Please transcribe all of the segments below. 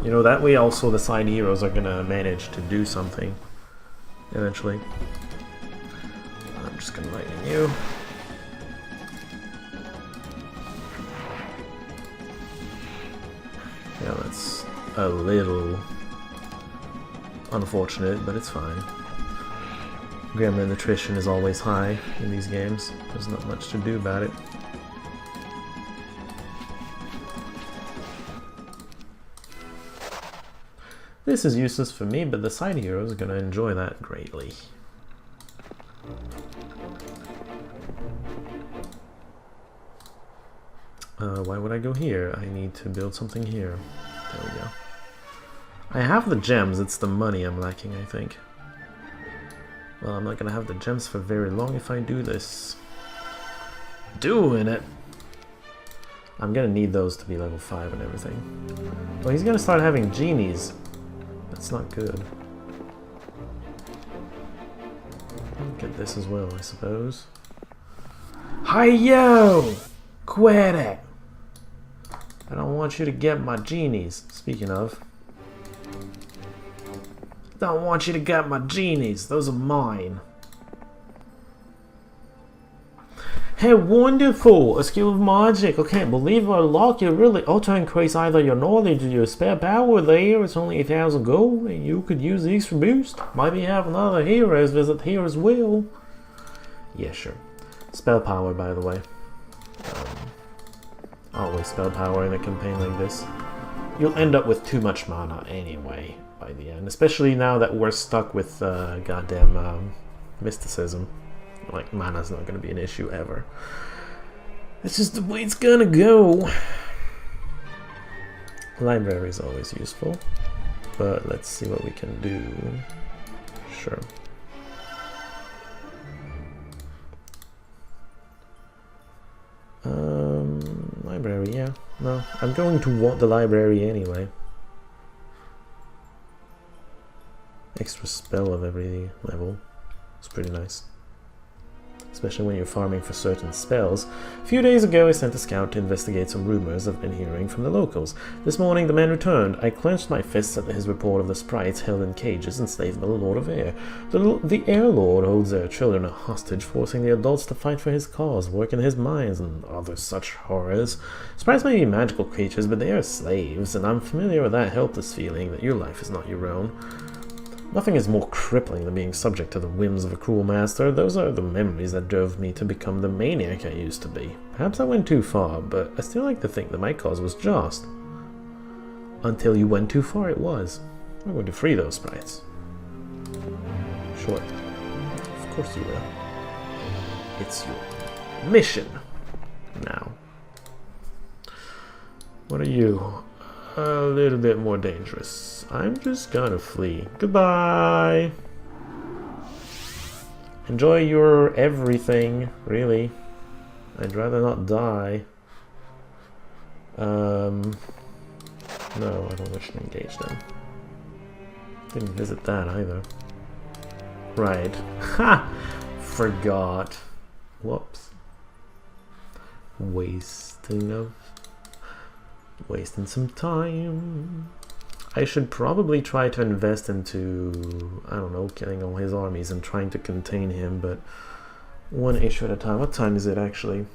You know, that way also the side heroes are gonna manage to do something eventually. I'm just gonna lighten you. Yeah, that's a little unfortunate, but it's fine. Gremlin attrition is always high in these games. There's not much to do about it. This is useless for me, but the side heroes are going to enjoy that greatly. Why would I go here? I need to build something here. There we go. I have the gems, it's the money I'm lacking, I think. Well, I'm not going to have the gems for very long if I do this. Doing it! I'm going to need those to be level 5 and everything. Well, he's going to start having genies. That's not good. I'll get this as well, I suppose. Hi-yo! Quit it! I don't want you to get my genies. Speaking of. I don't want you to get my genies. Those are mine. Hey, wonderful! A skill of magic. I can't believe I unlocked you. Really ought to increase either your knowledge or your spare power there. It's only 1,000 gold, and you could use these for boost. Maybe have another heroes visit here as well. Yeah, sure. Spell power, by the way. Always spell power in a campaign like this. You'll end up with too much mana anyway by the end, especially now that we're stuck with goddamn mysticism. Like, mana's not going to be an issue ever. It's just the way it's gonna go. Library is always useful, but let's see what we can do. Sure. Library, yeah. No, I'm going to want the library anyway. Extra spell of every level. It's pretty nice. Especially when you're farming for certain spells. A few days ago I sent a scout to investigate some rumors I've been hearing from the locals. This morning the man returned. I clenched my fists at his report of the sprites held in cages enslaved by the Lord of Air. The Air Lord holds their children hostage, forcing the adults to fight for his cause, work in his mines, and other such horrors. Sprites may be magical creatures, but they are slaves, and I'm familiar with that helpless feeling that your life is not your own. Nothing is more crippling than being subject to the whims of a cruel master. Those are the memories that drove me to become the maniac I used to be. Perhaps I went too far, but I still like to think that my cause was just. Until you went too far, it was. I'm going to free those sprites. Sure. Of course you will. It's your mission now. What are you? A little bit more dangerous. I'm just gonna flee. Goodbye! Enjoy your everything, really. I'd rather not die. No, I don't wish to engage them. Didn't visit that either. Right. Ha! Forgot. Whoops. Wasting some time. I should probably try to invest into, I don't know, killing all his armies and trying to contain him, but one issue at a time. What time is it actually?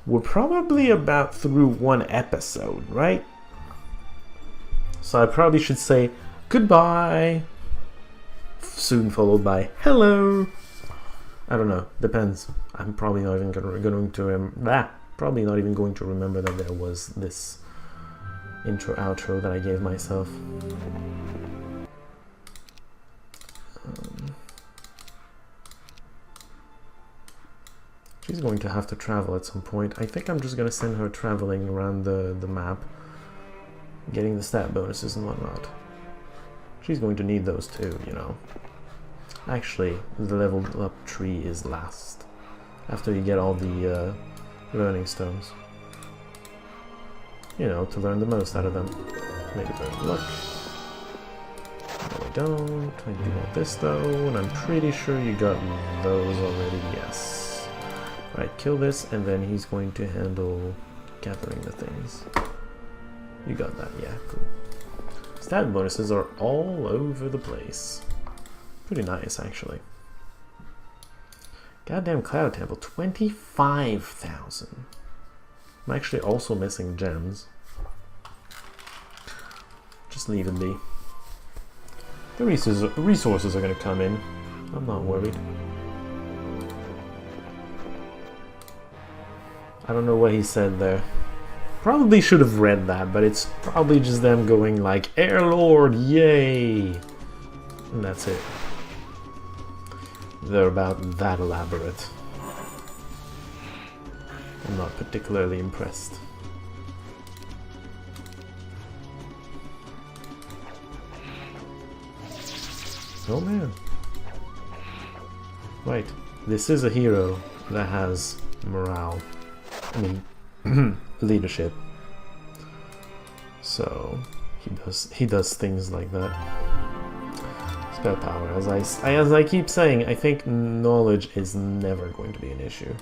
We're probably about through one episode, right? So I probably should say goodbye, soon followed by hello. I don't know, depends. I'm probably not even probably not even going to remember that there was this intro outro that I gave myself. She's going to have to travel at some point. I think I'm just going to send her traveling around the map, getting the stat bonuses and whatnot. She's going to need those too, you know. Actually, the leveled up tree is last, after you get all the learning stones. You know, to learn the most out of them. Maybe learn luck. No, I don't. I do want this though, and I'm pretty sure you got those already. Yes. Right, kill this, and then he's going to handle gathering the things. You got that, yeah, cool. Stat bonuses are all over the place. Pretty nice, actually. Goddamn Cloud Temple, 25,000. I'm actually also missing gems. Just leave it be. The resources are going to come in. I'm not worried. I don't know what he said there. Probably should have read that, but it's probably just them going like, Air Lord, yay! And that's it. They're about that elaborate. I'm not particularly impressed. Oh man. Right, this is a hero that has morale. I mean, leadership. So he does things like that. Spell power, as I keep saying, I think knowledge is never going to be an issue.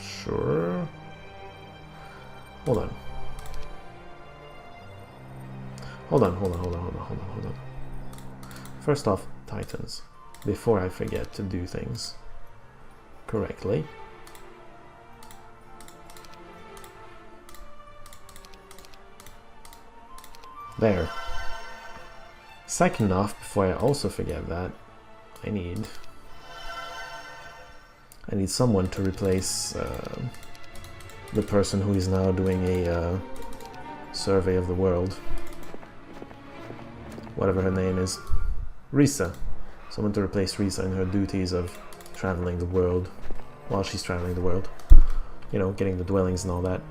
Sure. Hold on. Hold on. First off, Titans, before I forget to do things correctly. There. Second off, before I also forget that, I need someone to replace the person who is now doing a survey of the world. Whatever her name is. Risa. Someone to replace Risa in her duties of traveling the world while she's traveling the world. You know, getting the dwellings and all that.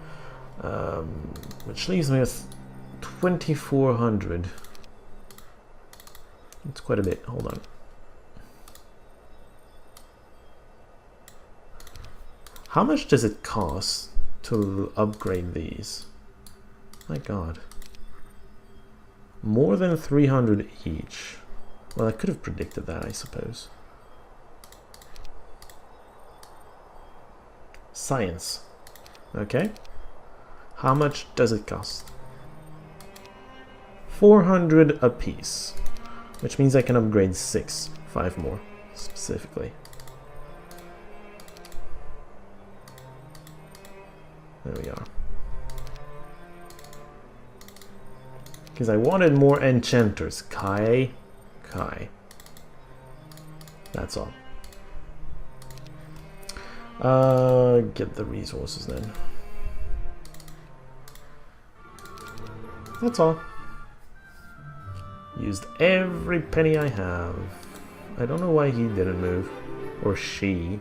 Which leaves me with 2,400. It's quite a bit. Hold on. How much does it cost to upgrade these? My god. More than 300 each. Well, I could have predicted that, I suppose. Science. Okay. How much does it cost? 400 apiece. Which means I can upgrade 5 more, specifically. There we are. Because I wanted more enchanters. Kai. That's all. Get the resources then. That's all. Used every penny I have. I don't know why he didn't move. Or she.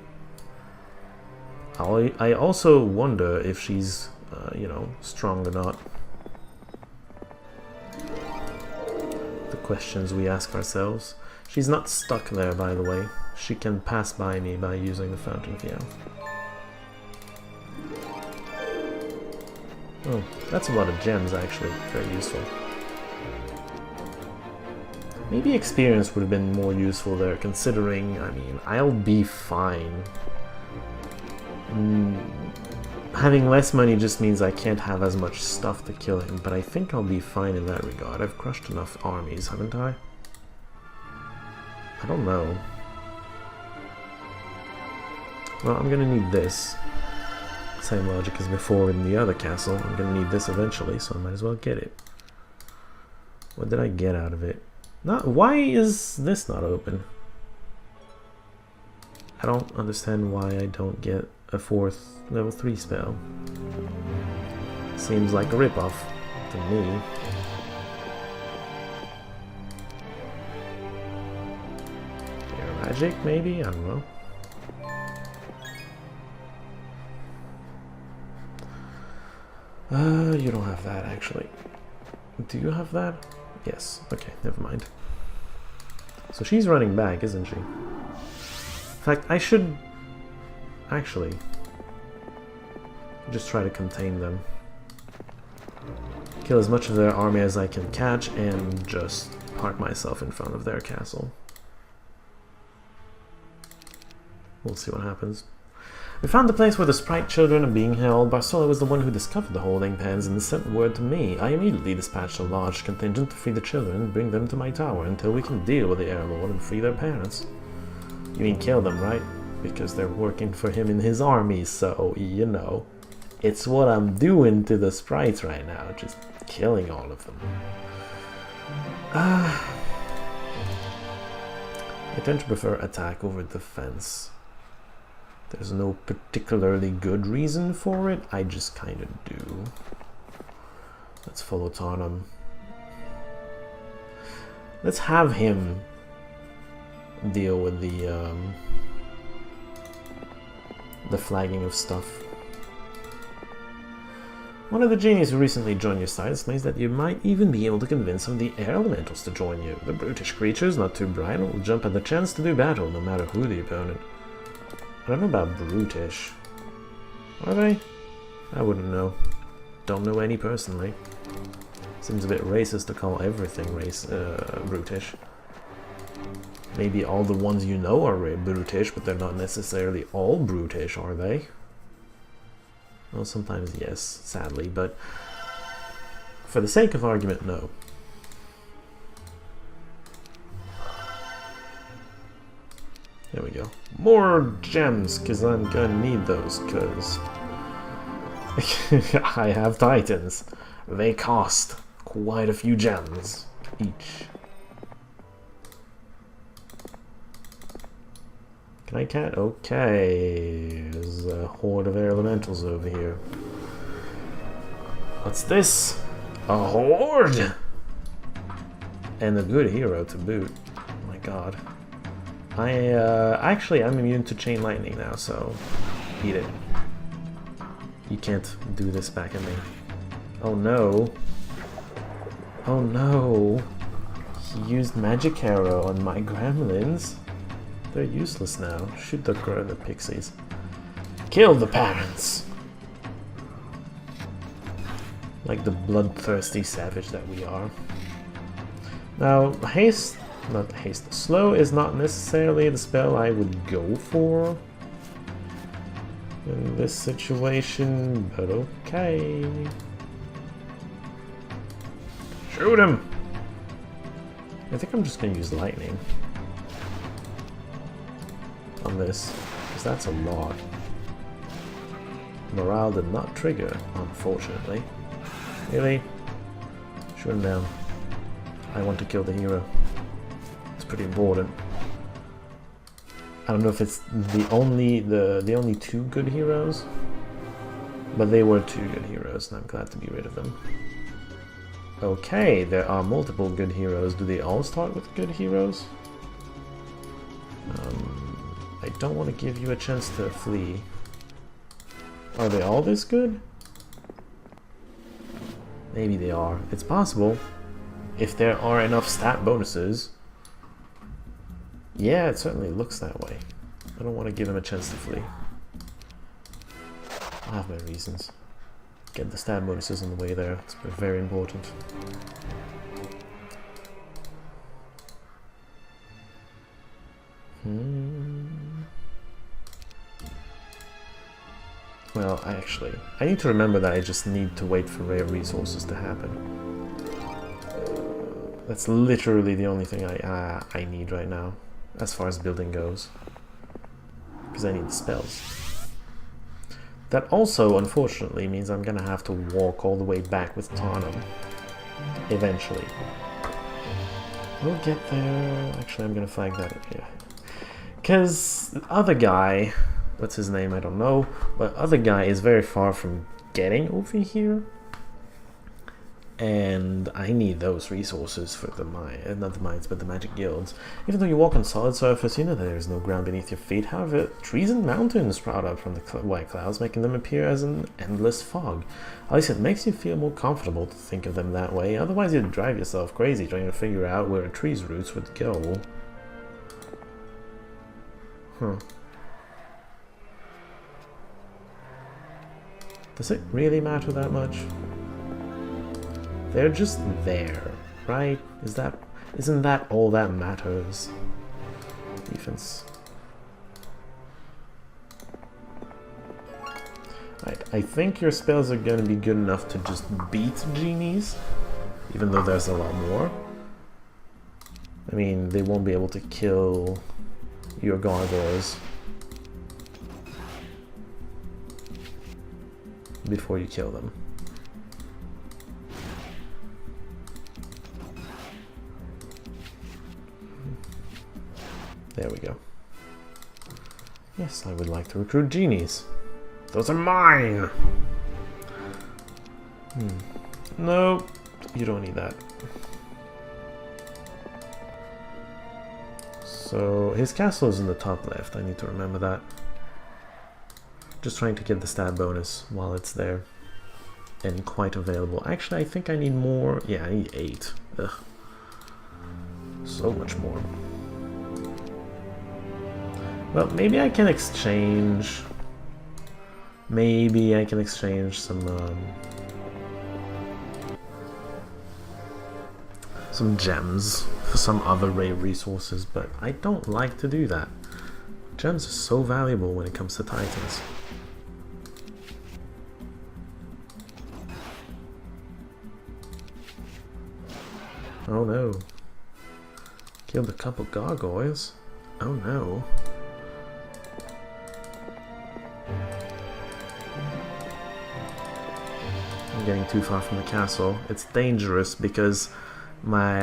I also wonder if she's, you know, strong or not. The questions we ask ourselves. She's not stuck there, by the way. She can pass by me by using the Fountain of Youth. Oh, that's a lot of gems, actually. Very useful. Maybe experience would have been more useful there, considering, I mean, I'll be fine. Having less money just means I can't have as much stuff to kill him, but I think I'll be fine in that regard. I've crushed enough armies, haven't I? I don't know. Well, I'm gonna need this. Same logic as before in the other castle. I'm gonna need this eventually, so I might as well get it. What did I get out of it? Why is this not open? I don't understand why I don't get a 4th level 3 spell. Seems like a ripoff to me. Air magic, maybe? I don't know. You don't have that, actually. Do you have that? Yes. Okay, never mind. So she's running back, isn't she? In fact, I should actually just try to contain them. Kill as much of their army as I can catch and just park myself in front of their castle. We'll see what happens. We found the place where the sprite children are being held. Barsola was the one who discovered the holding pens and sent word to me. I immediately dispatched a large contingent to free the children and bring them to my tower until we can deal with the Air Lord and free their parents. You mean kill them, right? Because they're working for him in his army, so, you know. It's what I'm doing to the sprites right now, just killing all of them. I tend to prefer attack over defense. There's no particularly good reason for it, I just kind of do. Let's follow Tarnum. Let's have him deal with the flagging of stuff. One of the genies who recently joined your side claims that you might even be able to convince some of the air elementals to join you. The brutish creatures, not too bright, will jump at the chance to do battle, no matter who the opponent. I don't know about brutish. Are they? I wouldn't know. Don't know any personally. Seems a bit racist to call everything brutish. Maybe all the ones you know are brutish, but they're not necessarily all brutish, are they? Well, sometimes yes, sadly, but for the sake of argument, no. There we go. More gems, because I'm gonna need those, because I have titans. They cost quite a few gems each. Can I cat? Okay. There's a horde of air elementals over here. What's this? A horde! And a good hero to boot. Oh my god. Actually, I'm immune to chain lightning now, so eat it. You can't do this back at me. Oh no. Oh no. He used magic arrow on my gremlins. They're useless now. Shoot the pixies. Kill the parents! Like the bloodthirsty savage that we are. Now, slow is not necessarily the spell I would go for in this situation, but okay. Shoot him! I think I'm just gonna use lightning on this, because that's a lot. Morale did not trigger, unfortunately. Really? Shoot him down. I want to kill the hero. It's pretty important. I don't know if it's the only two good heroes, but they were two good heroes, and I'm glad to be rid of them. Okay, there are multiple good heroes. Do they all start with good heroes? I don't want to give you a chance to flee. Are they all this good? Maybe they are. It's possible. If there are enough stat bonuses. Yeah, it certainly looks that way. I don't want to give him a chance to flee. I have my reasons. Get the stat bonuses on the way there. It's very important. Well, I need to remember that I just need to wait for rare resources to happen. That's literally the only thing I need right now, as far as building goes. Because I need the spells. That also, unfortunately, means I'm gonna have to walk all the way back with Tarnum. Eventually. We'll get there. Actually, I'm gonna flag that. Yeah. Because the other guy, what's his name? I don't know. But other guy is very far from getting over here. And I need those resources for the mine, not the mines, but the magic guilds. Even though you walk on solid surface, you know that there is no ground beneath your feet. However, trees and mountains sprout up from the white clouds, making them appear as an endless fog. At least it makes you feel more comfortable to think of them that way. Otherwise, you'd drive yourself crazy trying to figure out where a tree's roots would go. Huh. Does it really matter that much? They're just there, right? Isn't that all that matters? Defense. Right, I think your spells are gonna be good enough to just beat genies, even though there's a lot more. I mean, they won't be able to kill your gargoyles before you kill them. There we go. Yes, I would like to recruit genies. Those are mine! No, you don't need that. So, his castle is in the top left, I need to remember that. Just trying to get the stat bonus while it's there. And quite available. Actually, I think I need more. Yeah, I need 8. Ugh. So much more. Well, maybe I can exchange... Maybe I can exchange some gems for some other rare resources, but I don't like to do that. Gems are so valuable when it comes to Titans. Oh no. Killed a couple gargoyles. Oh no. I'm getting too far from the castle. It's dangerous because my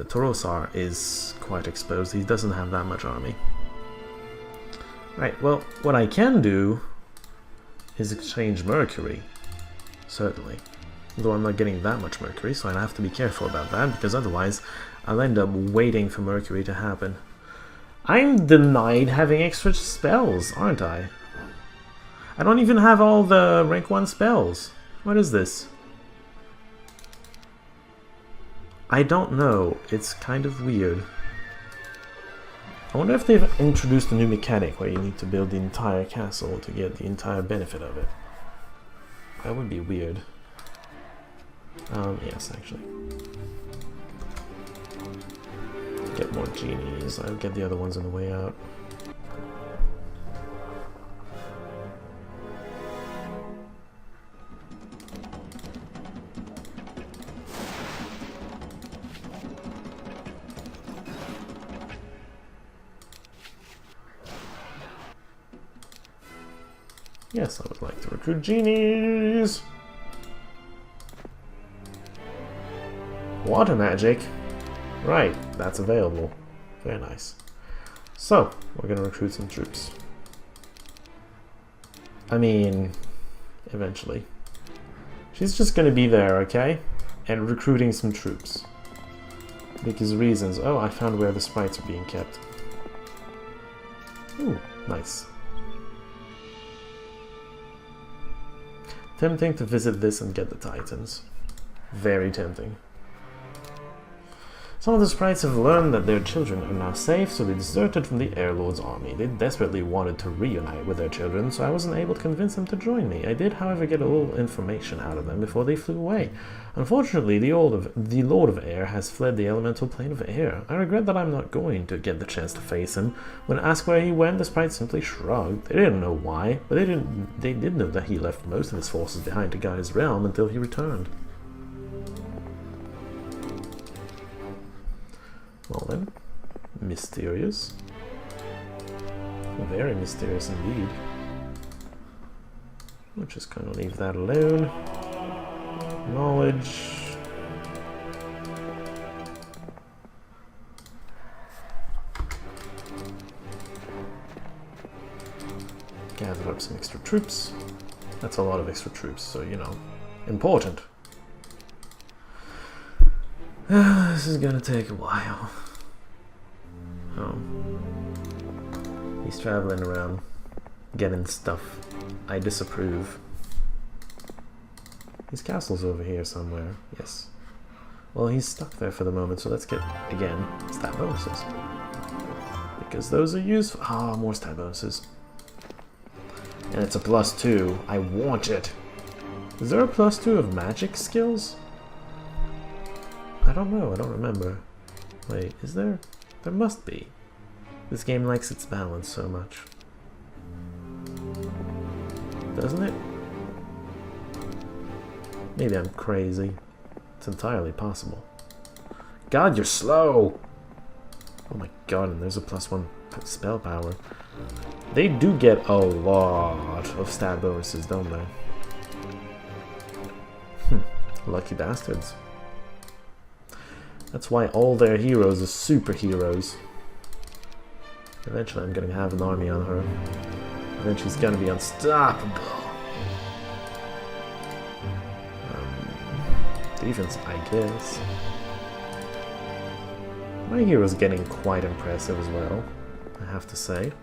Torosar is quite exposed. He doesn't have that much army. Right, well, what I can do is exchange Mercury. Certainly. Though I'm not getting that much Mercury, so I have to be careful about that, because otherwise I'll end up waiting for Mercury to happen. I'm denied having extra spells, aren't I? I don't even have all the rank 1 spells. What is this? I don't know. It's kind of weird. I wonder if they've introduced a new mechanic where you need to build the entire castle to get the entire benefit of it. That would be weird. Yes, actually. Get more genies. I'll get the other ones on the way out. Yes, I would like to recruit genies! Water magic? Right, that's available. Very nice. So, we're gonna recruit some troops. I mean, eventually. She's just gonna be there, okay? And recruiting some troops. Because reasons. Oh, I found where the sprites are being kept. Ooh, nice. Tempting to visit this and get the Titans. Very tempting. Some of the sprites have learned that their children are now safe, so they deserted from the Airlord's army. They desperately wanted to reunite with their children, so I wasn't able to convince them to join me. I did, however, get a little information out of them before they flew away. Unfortunately, the Lord of Air has fled the elemental plane of air. I regret that I'm not going to get the chance to face him. When asked where he went, the sprites simply shrugged. They didn't know why, but they did know that he left most of his forces behind to guard his realm until he returned. Well then, mysterious. Very mysterious indeed. We're just gonna leave that alone. Knowledge. Gather up some extra troops. That's a lot of extra troops, so you know, important. This is gonna take a while. Oh. He's traveling around, getting stuff. I disapprove. His castle's over here somewhere. Yes. Well, he's stuck there for the moment, so let's get, again, stat bonuses. Because those are useful. Ah, more stat bonuses. And it's a +2. I want it. Is there a +2 of magic skills? I don't know, I don't remember. Wait, is there? There must be. This game likes its balance so much. doesn't it? Maybe I'm crazy. It's entirely possible. God, you're slow! Oh my god, and there's a +1 spell power. They do get a lot of stat bonuses, don't they? Lucky bastards. That's why all their heroes are superheroes. Eventually I'm gonna have an army on her. And then she's gonna be unstoppable. Defense, I guess. My hero's getting quite impressive as well, I have to say.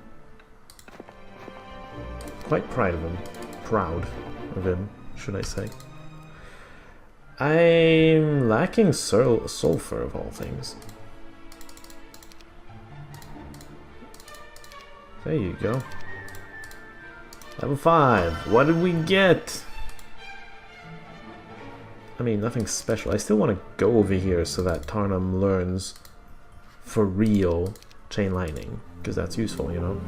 Quite proud of him. Proud of him, should I say. I'm lacking sulfur of all things. There you go. Level 5. What did we get? I mean, nothing special. I still want to go over here so that Tarnum learns for real Chain Lightning, because that's useful, you know?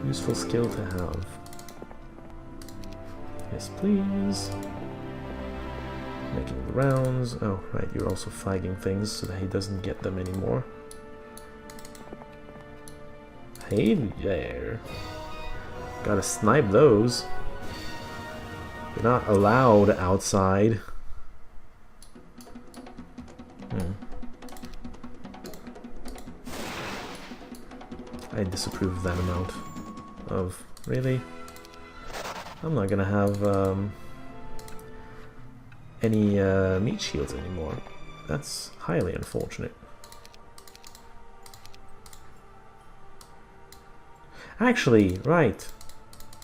Useful skill to have. Yes, please. Making the rounds. Oh, right, you're also flagging things so that he doesn't get them anymore. Hey there. Gotta snipe those. You're not allowed outside. I disapprove of that amount of... Really? I'm not gonna have any meat shields anymore. That's highly unfortunate. Actually, right.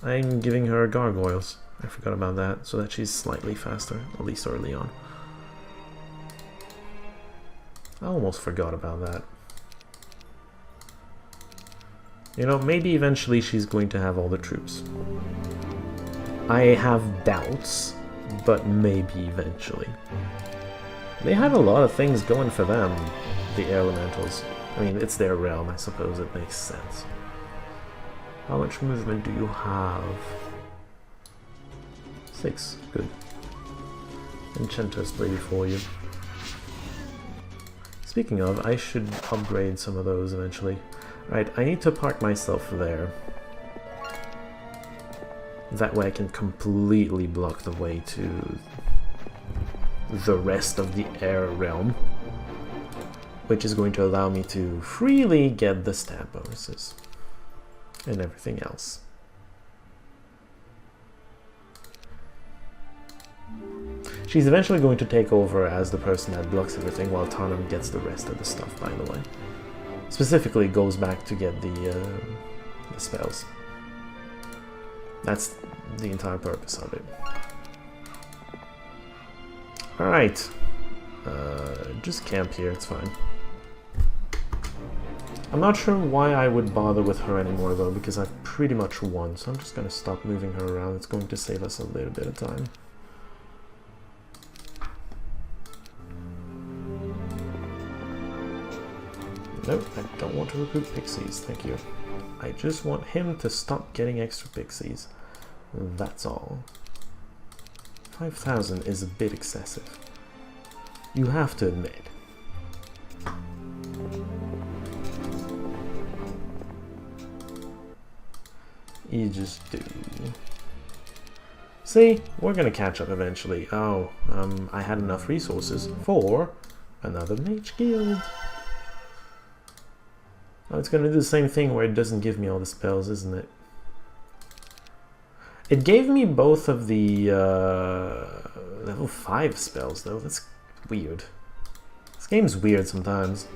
I'm giving her gargoyles. I forgot about that, so that she's slightly faster, at least early on. I almost forgot about that. You know, maybe eventually she's going to have all the troops. I have doubts, but maybe eventually. They have a lot of things going for them, the air elementals. I mean, it's their realm, I suppose it makes sense. How much movement do you have? 6, good. Enchanter's ready for you. Speaking of, I should upgrade some of those eventually. Right, I need to park myself there. That way I can completely block the way to the rest of the air realm, which is going to allow me to freely get the stat bonuses and everything else. She's eventually going to take over as the person that blocks everything, while Tarnum gets the rest of the stuff, by the way. Specifically goes back to get the spells. That's the entire purpose of it. Alright. Just camp here, it's fine. I'm not sure why I would bother with her anymore though, because I've pretty much won, so I'm just gonna stop moving her around. It's going to save us a little bit of time. Nope, I don't want to recruit pixies, thank you. I just want him to stop getting extra pixies. That's all. 5,000 is a bit excessive. You have to admit. You just do. See, we're gonna catch up eventually. Oh, I had enough resources for another mage guild. Oh, it's gonna do the same thing where it doesn't give me all the spells, isn't it? It gave me both of the level 5 spells, though. That's weird. This game's weird sometimes.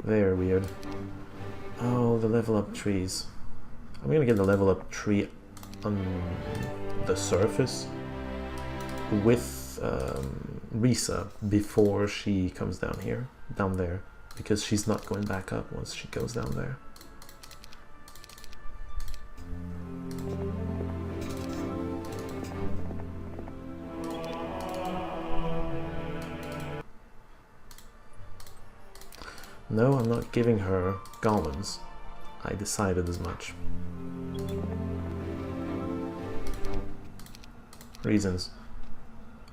Very weird. Oh, the level up trees. I'm gonna get the level up tree on the surface with Risa before she comes down here, down there. Because she's not going back up once she goes down there. No, I'm not giving her golems. I decided as much. reasons.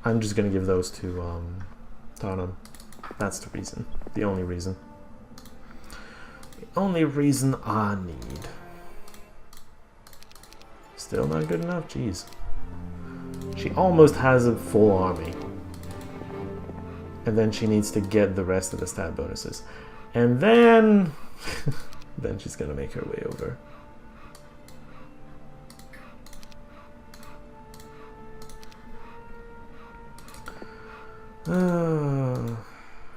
I'm just gonna give those to Tottenham. That's the reason. The only reason. The only reason I need. Still not good enough? Jeez. She almost has a full army. And then she needs to get the rest of the stat bonuses. And then... then she's gonna make her way over.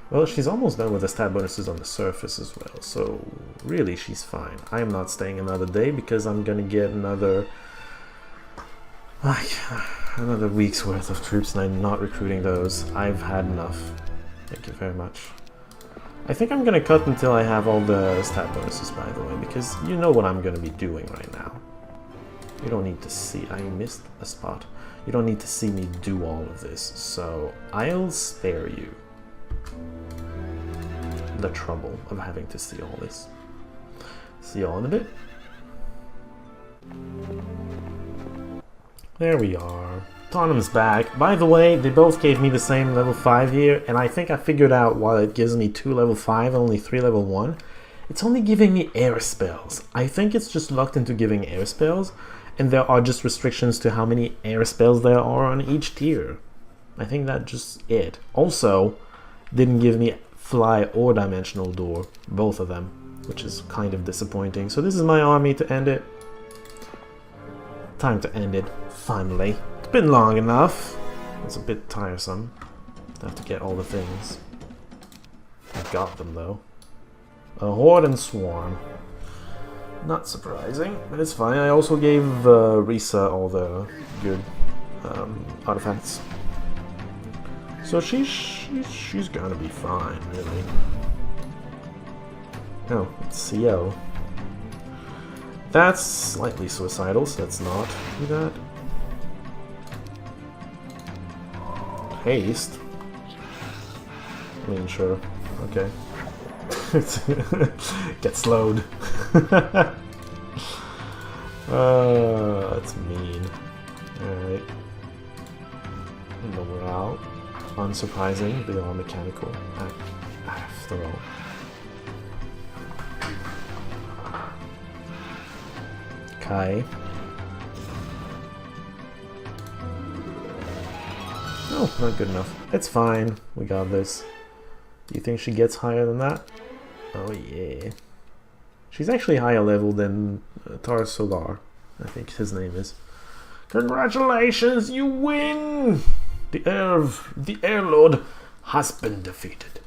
Well, she's almost done with the stat bonuses on the surface as well, so really she's fine. I'm not staying another day because I'm gonna get another week's worth of troops and I'm not recruiting those. I've had enough. Thank you very much. I think I'm gonna cut until I have all the stat bonuses, by the way, because you know what I'm gonna be doing right now. You don't need to see. I missed a spot. You don't need to see me do all of this, so I'll spare you the trouble of having to see all this. See y'all in a bit. There we are. Tottenham's back. By the way, they both gave me the same level 5 here, and I think I figured out why it gives me 2 level 5 and only 3 level 1. It's only giving me air spells. I think it's just locked into giving air spells, and there are just restrictions to how many air spells there are on each tier. I think that's just it. Also, didn't give me fly or dimensional door, both of them, which is kind of disappointing. So this is my army to end it. Time to end it, finally. It's been long enough. It's a bit tiresome. I have to get all the things. I got them though. A horde and swarm. Not surprising, but it's fine. I also gave Risa all the good artifacts. So she's gonna be fine, really. Oh, it's CO. That's slightly suicidal, so let's not do that. Haste? I mean, sure. Okay. Get slowed. That's mean. Alright. No morale. Unsurprising, they are mechanical after all. Okay. Oh, not good enough. It's fine. We got this. Do you think she gets higher than that? Oh yeah. She's actually higher level than Tar Solar, I think his name is. Congratulations, you win! The Air Lord has been defeated.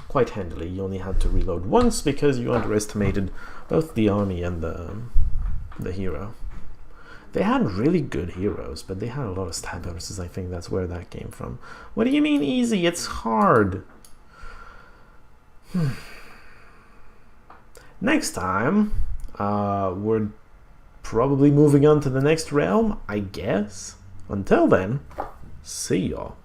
Quite handily. You only had to reload once because you underestimated both the army and the hero. They had really good heroes, but they had a lot of stat bonuses. I think that's where that came from. What do you mean easy? It's hard. Next time, we're probably moving on to the next realm, I guess. Until then, see y'all.